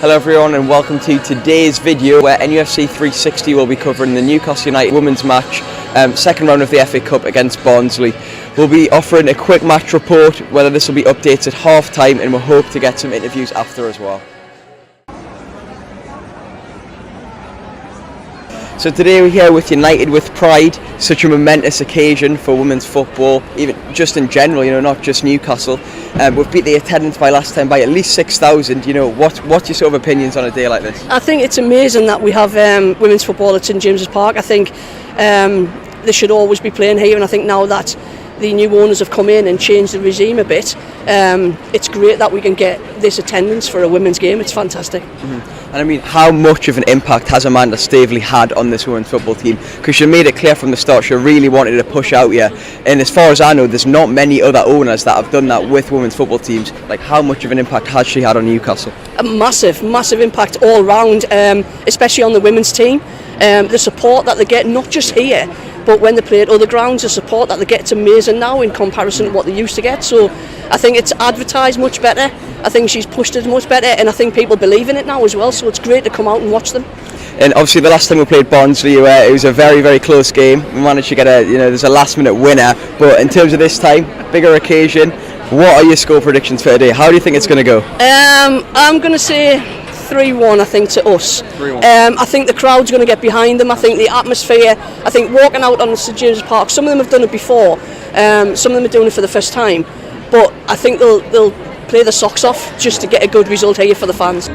Hello everyone and welcome to today's video where NUFC 360 will be covering the Newcastle United women's match, second round of the FA Cup against Barnsley. We'll be offering a quick match report, whether this will be updates at half time, and we'll hope to get some interviews after as well. So today we're here with United with Pride, such a momentous occasion for women's football, even just in general, not just Newcastle. We've beat the attendance by last time by at least 6,000. What's your sort of opinions on a day like this? I think it's amazing that we have women's football at St James's Park. I think they should always be playing here, and I think now that the new owners have come in and changed the regime a bit, it's great that we can get this attendance for a women's game. It's fantastic. And I mean, how much of an impact has Amanda Staveley had on this women's football team? Because she made it clear from the start she really wanted to push out here, and as far as I know, there's not many other owners that have done that with women's football teams. Like, how much of an impact has she had on Newcastle? A massive impact all round, especially on the women's team. The support that they get, not just here, but when they play at other grounds, the support that they get is amazing now in comparison to what they used to get. So I think it's advertised much better. I think she's pushed it much better, and I think people believe in it now as well. So it's great to come out and watch them. And obviously the last time we played Barnsley, it was a very, very close game. We managed to get there's a last minute winner. But in terms of this time, bigger occasion, what are your score predictions for today? How do you think it's going to go? I'm going to say 3-1, I think, to us. 3-1. I think the crowd's going to get behind them. I think the atmosphere, I think walking out on the St James's Park, some of them have done it before, some of them are doing it for the first time, but I think they'll play the socks off just to get a good result here for the fans.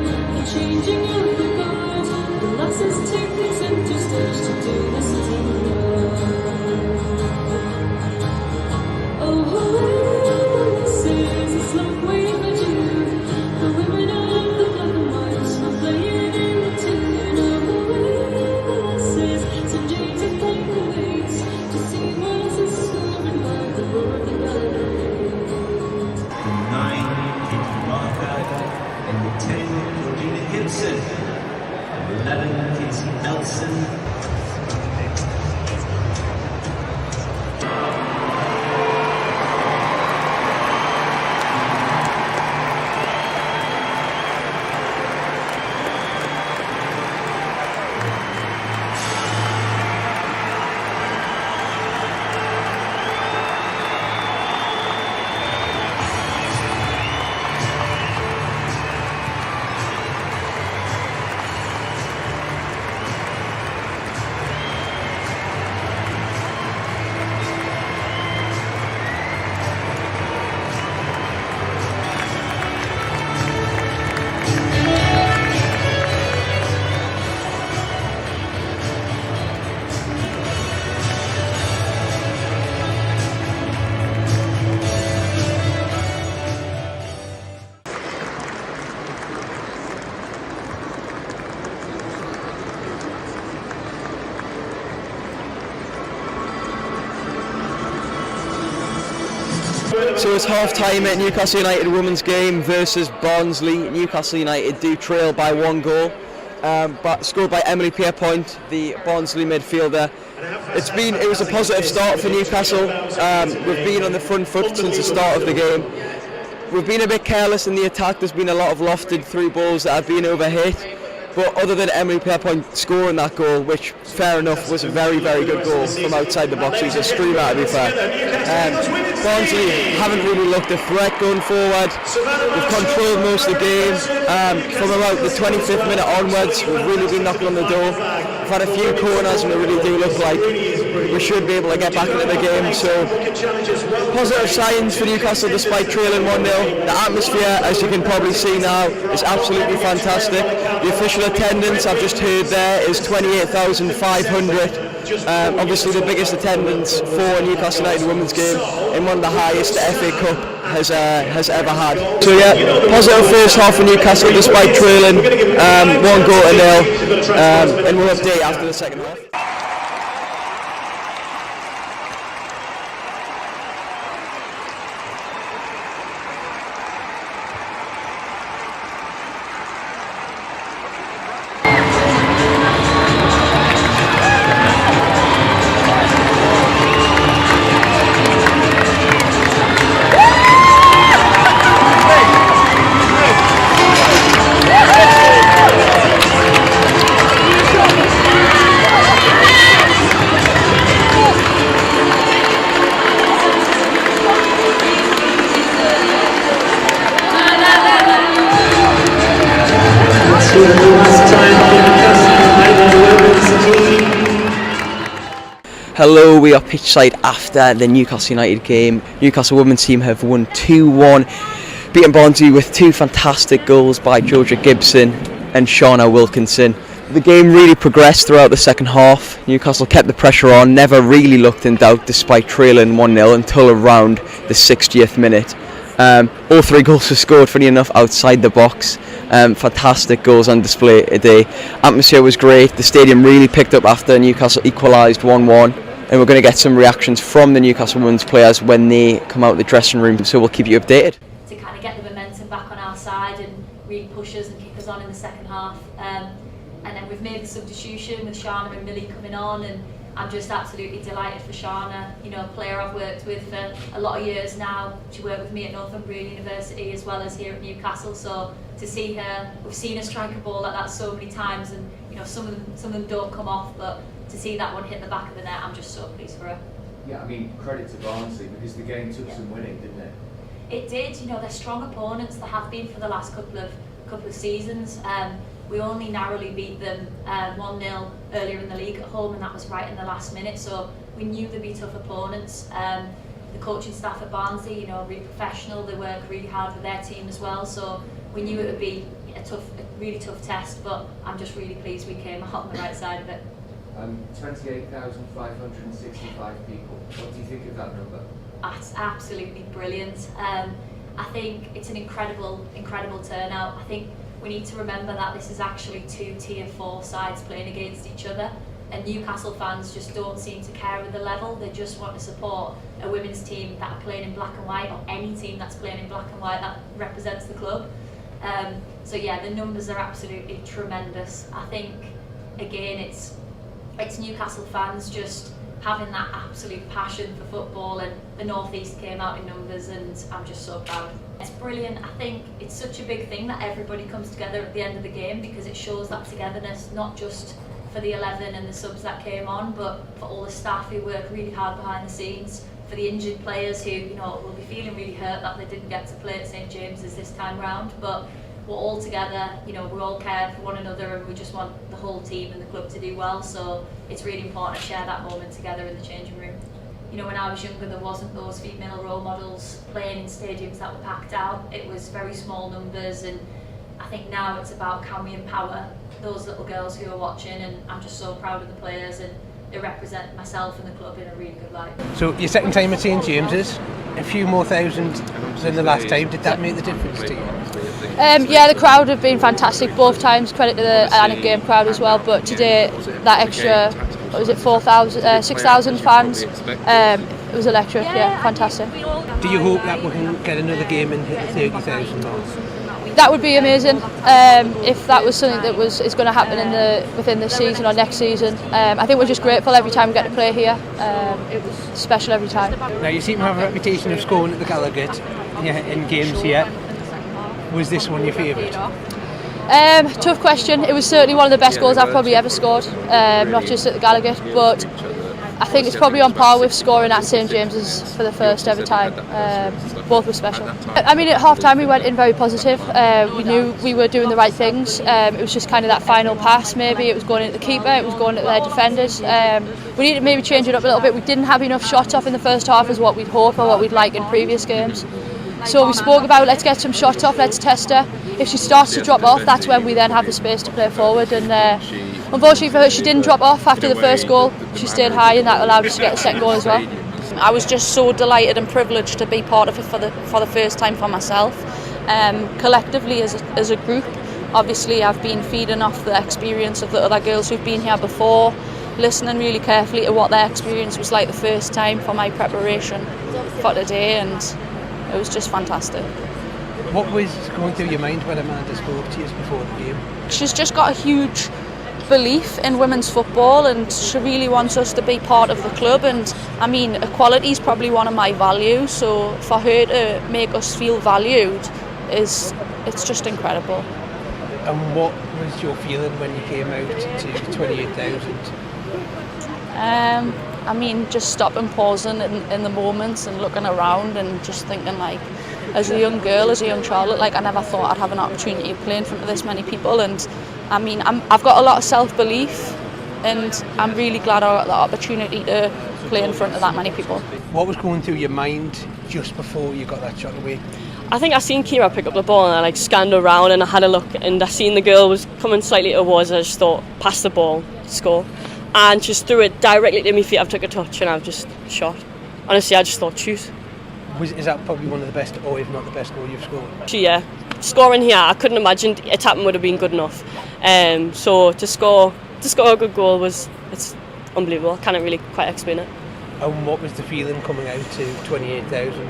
So it's half time at Newcastle United women's game versus Barnsley. Newcastle United do trail by 1 goal, but scored by Emily Pierpoint, the Barnsley midfielder. It was a positive start for Newcastle. We've been on the front foot since the start of the game. We've been a bit careless in the attack. There's been a lot of lofted through balls that have been overhit. But other than Emily Pierpoint scoring that goal, which, fair enough, was a very, very good goal from outside the box, it was a screamer to be fair. Barnsley haven't really looked a threat going forward. We've controlled most of the game. From about the 25th minute onwards, we've really been knocking on the door. We've had a few corners and it really do look like we should be able to get back into the game. So positive signs for Newcastle despite trailing 1-0. The atmosphere, as you can probably see now, is absolutely fantastic. The official attendance, I've just heard there, is 28,500. Obviously the biggest attendance for a Newcastle United women's game and one of the highest the FA Cup has ever had. So yeah, positive first half for Newcastle despite trailing 1 goal to 0, and we'll update after the second half. Hello, we are pitchside after the Newcastle United game. Newcastle women's team have won 2-1, beating Barnsley with 2 fantastic goals by Georgia Gibson and Shauna Wilkinson. The game really progressed throughout the second half. Newcastle kept the pressure on, never really looked in doubt despite trailing 1-0 until around the 60th minute. All 3 goals were scored, funny enough, outside the box. Fantastic goals on display today. Atmosphere was great. The stadium really picked up after Newcastle equalised 1-1. And we're going to get some reactions from the Newcastle women's players when they come out of the dressing room, so we'll keep you updated. To kind of get the momentum back on our side and really push us and kick us on in the second half. And then we've made the substitution with Shauna and Millie coming on, and I'm just absolutely delighted for Shauna, you know, a player I've worked with for a lot of years now. She worked with me at Northumberland University as well as here at Newcastle, so to see her, we've seen her strike a ball like that so many times, and you know, some of them don't come off, but to see that one hit the back of the net, I'm just so pleased for her. Yeah, I mean, credit to Barnsley because the game took some winning, didn't it? It did. You know, they're strong opponents. They have been for the last couple of seasons. We only narrowly beat them 1-0 earlier in the league at home, and that was right in the last minute. So we knew they'd be tough opponents. The coaching staff at Barnsley, you know, really professional. They work really hard with their team as well. So we knew it would be a really tough test. But I'm just really pleased we came out on the right side of it. 28,565 people. What do you think of that number? That's absolutely brilliant. I think it's an incredible turnout. I think we need to remember that this is actually 2 Tier 4 sides playing against each other, and Newcastle fans just don't seem to care with the level. They just want to support a women's team that are playing in black and white, or any team that's playing in black and white that represents the club. So yeah, the numbers are absolutely tremendous. I think, again, it's Newcastle fans just having that absolute passion for football, and the North East came out in numbers, and I'm just so proud. It's brilliant. I think it's such a big thing that everybody comes together at the end of the game, because it shows that togetherness, not just for the 11 and the subs that came on, but for all the staff who work really hard behind the scenes, for the injured players who, you know, will be feeling really hurt that they didn't get to play at St James's this time round, but we're all together, you know, we all care for one another, and we just want the whole team and the club to do well, so it's really important to share that moment together in the changing room. You know, when I was younger, there wasn't those female role models playing in stadiums that were packed out. It was very small numbers, and I think now it's about, can we empower those little girls who are watching, and I'm just so proud of the players, and they represent myself and the club in a really good light. So your second time at St James's, a few more thousand than the last time. Did that make the difference to you? Yeah, the crowd have been fantastic both times. Credit to the Atlantic Game crowd as well. But today, that extra, what was it, 6,000 fans? It was electric. Yeah, fantastic. Do you hope that we can get another game and hit the 30,000 mark? That would be amazing if that was something that is going to happen within this season or next season. I think we're just grateful every time we get to play here. It was special every time. Now you seem to have a reputation of scoring at the Gallagher in games here. Was this one your favourite? Tough question. It was certainly one of the best goals I've probably ever scored, not just at the Gallagher, but I think it's probably on par with scoring at St James's for the first ever time. Both were special. I mean, at half time we went in very positive. We knew we were doing the right things. It was just kind of that final pass, maybe. It was going at the keeper, it was going at their defenders. We needed to maybe change it up a little bit. We didn't have enough shots off in the first half as what we'd hope or what we'd like in previous games. So we spoke about, let's get some shots off, let's test her. If she starts to drop off, that's when we then have the space to play forward. And unfortunately for her, she didn't drop off after the first goal. She stayed high, and that allowed us to get the second goal as well. I was just so delighted and privileged to be part of it for the first time for myself. Collectively as a group, obviously I've been feeding off the experience of the other girls who've been here before, listening really carefully to what their experience was like the first time for my preparation for today, and it was just fantastic. What was going through your mind when Amanda spoke to you before the game? She's just got a huge belief in women's football, and she really wants us to be part of the club, and I mean, equality is probably one of my values, so for her to make us feel valued it's just incredible. And what was your feeling when you came out to 28,000? I mean, just stopping, pausing in the moments and looking around and just thinking, like, as a young girl, as a young Charlotte, like, I never thought I'd have an opportunity to play in front of this many people. And I mean, I've got a lot of self-belief, and I'm really glad I got the opportunity to play in front of that many people. What was going through your mind just before you got that shot away? I think I seen Kira pick up the ball and I like scanned around and I had a look and I seen the girl was coming slightly towards us. I just thought, pass the ball, score. And just threw it directly to my feet. I took a touch and I've just shot. Honestly, I just thought, shoot. Is that probably one of the best, or if not the best goal you've scored? Yeah, scoring here, I couldn't imagine a tapping would have been good enough. So to score a good goal it's unbelievable. I can't really quite explain it. And what was the feeling coming out to 28,000?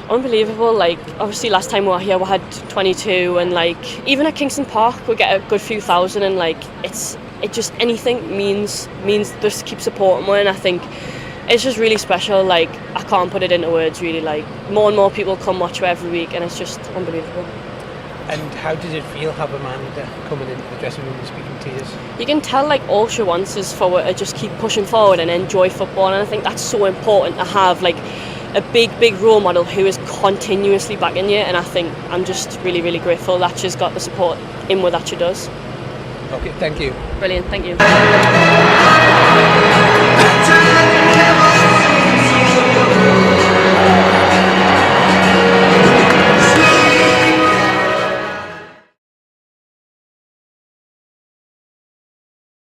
Unbelievable. Like, obviously last time we were here we had 22 and like even at Kingston Park we get a good few thousand and like it just anything means just keep supporting me, and I think it's just really special. Like, I can't put it into words really. Like, more and more people come watch you every week and it's just unbelievable. And how did it feel have Amanda coming into the dressing room and speaking to you? You can tell like all she wants is for her to just keep pushing forward and enjoy football, and I think that's so important to have like a big role model who is continuously backing you, and I think I'm just really grateful that she's got the support in what that she does. Okay, thank you. Brilliant, thank you.